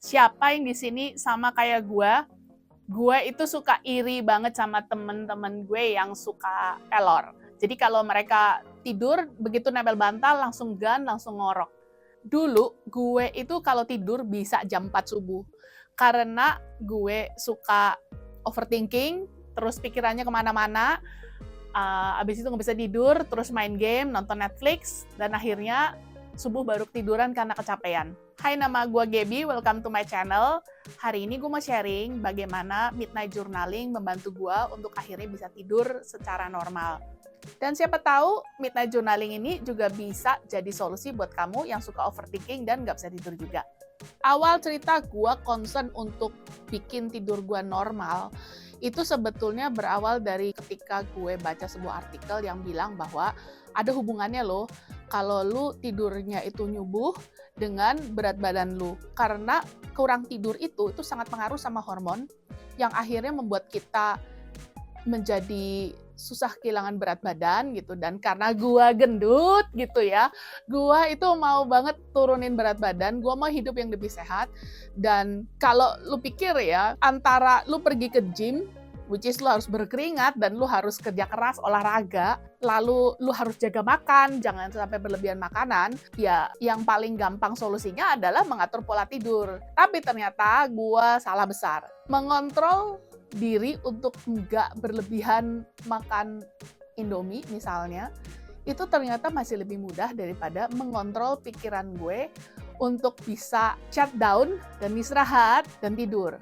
Siapa yang di sini sama kayak gue? Gue itu suka iri banget sama temen-temen gue yang suka pelor. Jadi kalau mereka tidur, begitu nempel bantal, langsung gun, langsung ngorok. Dulu, gue itu kalau tidur bisa jam 4 subuh. Karena gue suka overthinking, terus pikirannya kemana-mana, abis itu nggak bisa tidur, terus main game, nonton Netflix, dan akhirnya subuh baru tiduran karena kecapean. Hai, nama gue Gaby, welcome to my channel. Hari ini gue mau sharing bagaimana midnight journaling membantu gue untuk akhirnya bisa tidur secara normal. Dan siapa tahu midnight journaling ini juga bisa jadi solusi buat kamu yang suka overthinking dan nggak bisa tidur juga. Awal cerita gue concern untuk bikin tidur gue normal, itu sebetulnya berawal dari ketika gue baca sebuah artikel yang bilang bahwa ada hubungannya loh kalau lu tidurnya itu nyubuh dengan berat badan lu. Karena kurang tidur itu sangat pengaruh sama hormon yang akhirnya membuat kita menjadi susah kehilangan berat badan gitu. Dan karena gua gendut gitu ya, gua itu mau banget turunin berat badan, gua mau hidup yang lebih sehat. Dan kalau lu pikir ya, antara lu pergi ke gym, which is lu harus berkeringat dan lu harus kerja keras, olahraga, lalu lu harus jaga makan, jangan sampai berlebihan makanan, ya yang paling gampang solusinya adalah mengatur pola tidur. Tapi ternyata gua salah besar. Mengontrol diri untuk nggak berlebihan makan Indomie misalnya, itu ternyata masih lebih mudah daripada mengontrol pikiran gue untuk bisa shut down dan istirahat dan tidur.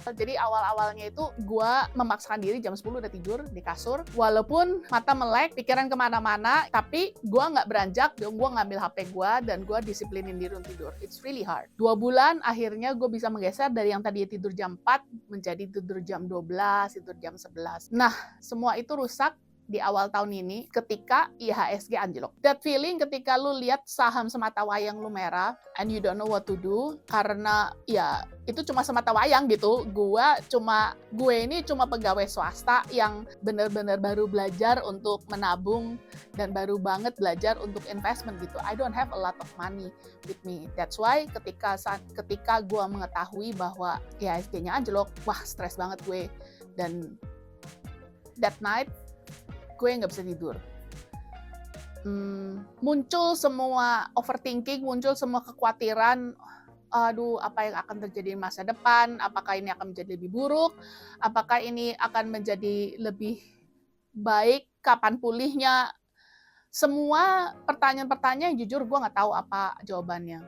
Jadi awal-awalnya itu gue memaksakan diri jam 10 udah tidur di kasur, walaupun mata melek, pikiran kemana-mana, tapi gue nggak beranjak, gue ngambil HP gue dan gue disiplinin diri untuk tidur. It's really hard. 2 bulan akhirnya gue bisa menggeser dari yang tadi tidur jam 4 menjadi tidur jam 12, tidur jam 11. Nah, semua itu rusak di awal tahun ini ketika IHSG anjlok. That feeling ketika lu lihat saham semata wayang lu merah and you don't know what to do, karena ya itu cuma semata wayang gitu. Gue ini cuma pegawai swasta yang benar-benar baru belajar untuk menabung dan baru banget belajar untuk investment gitu. I don't have a lot of money with me. That's why ketika gue mengetahui bahwa IHSG-nya anjlok, wah stres banget gue. Dan that night gue nggak bisa tidur. Muncul semua overthinking, muncul semua kekhawatiran, aduh apa yang akan terjadi di masa depan, apakah ini akan menjadi lebih buruk, apakah ini akan menjadi lebih baik, kapan pulihnya. Semua pertanyaan-pertanyaan jujur gue nggak tahu apa jawabannya.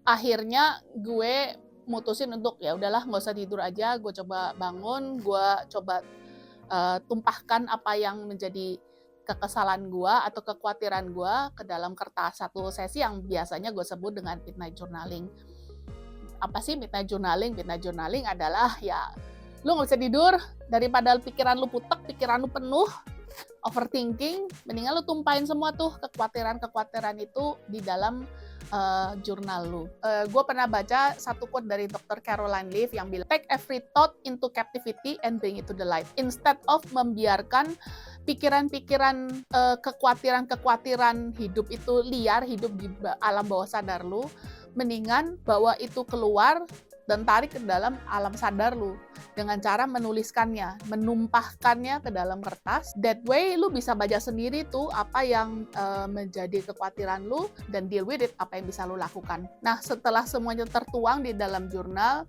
Akhirnya gue mutusin untuk ya udahlah nggak usah tidur aja, gue coba bangun, gue coba tumpahkan apa yang menjadi kekesalan gue atau kekhawatiran gue ke dalam kertas, satu sesi yang biasanya gue sebut dengan midnight journaling. Apa sih midnight journaling? Midnight journaling adalah ya lu nggak bisa tidur, daripada pikiran lu putek, pikiran lu penuh, overthinking, mendingan lu tumpahin semua tuh kekhawatiran itu di dalam jurnal lu. Gue pernah baca satu quote dari Dr. Caroline Leaf yang bilang, take every thought into captivity and bring it to the light. Instead of membiarkan pikiran-pikiran, kekhawatiran hidup itu liar, hidup di alam bawah sadar lu, mendingan bawa itu keluar dan tarik ke dalam alam sadar lu dengan cara menuliskannya, menumpahkannya ke dalam kertas. That way lu bisa baca sendiri tuh apa yang menjadi kekhawatiran lu dan deal with it, apa yang bisa lu lakukan. Nah, setelah semuanya tertuang di dalam jurnal,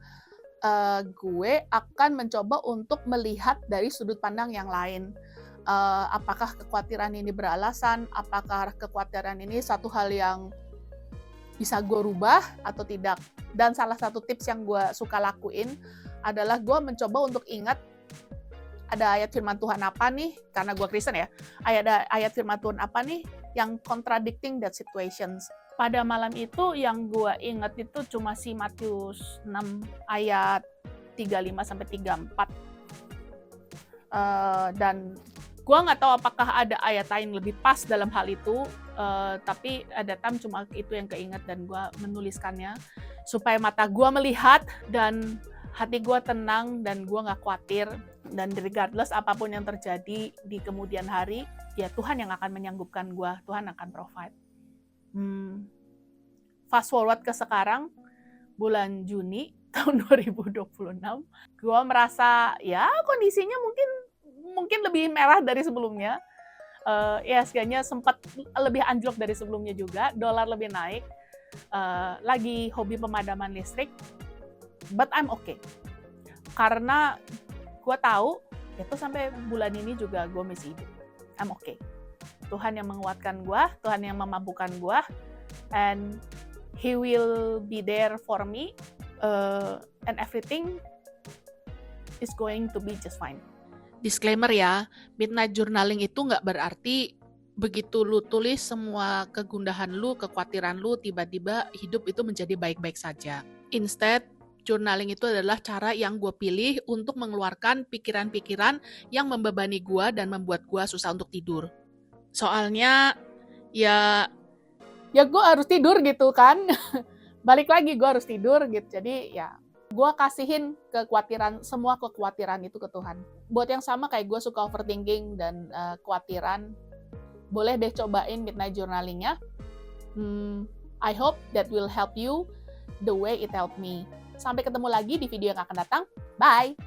gue akan mencoba untuk melihat dari sudut pandang yang lain. Apakah kekhawatiran ini beralasan, apakah kekhawatiran ini satu hal yang bisa gue rubah atau tidak. Dan salah satu tips yang gue suka lakuin adalah gue mencoba untuk ingat ada ayat firman Tuhan apa nih, karena gue Kristen ya, ada ayat firman Tuhan apa nih yang contradicting that situations. Pada malam itu yang gue ingat itu cuma si Matius 6 ayat 35-34. Dan gue nggak tahu apakah ada ayat lain lebih pas dalam hal itu, tapi ada cuma itu yang keinget dan gue menuliskannya supaya mata gue melihat dan hati gue tenang dan gue nggak khawatir. Dan regardless apapun yang terjadi di kemudian hari, ya Tuhan yang akan menyanggupkan gue, Tuhan akan provide. Fast forward ke sekarang, bulan Juni tahun 2026, gue merasa ya kondisinya mungkin lebih merah dari sebelumnya. IHSG-nya sempat lebih anjlok dari sebelumnya juga, dolar lebih naik, lagi hobi pemadaman listrik, but I'm okay. Karena gue tahu itu sampai bulan ini juga gue masih hidup. I'm okay. Tuhan yang menguatkan gue, Tuhan yang memampukan gue, and He will be there for me, and everything is going to be just fine. Disclaimer ya, midnight journaling itu nggak berarti begitu lu tulis semua kegundahan lu, kekhawatiran lu, tiba-tiba hidup itu menjadi baik-baik saja. Instead, journaling itu adalah cara yang gue pilih untuk mengeluarkan pikiran-pikiran yang membebani gue dan membuat gue susah untuk tidur. Soalnya, ya gue harus tidur gitu kan. Balik lagi gue harus tidur gitu. Jadi ya gue kasihin semua kekhawatiran itu ke Tuhan. Buat yang sama kayak gue suka overthinking dan kekhawatiran, boleh deh cobain midnight journaling-nya. I hope that will help you the way it helped me. Sampai ketemu lagi di video yang akan datang. Bye!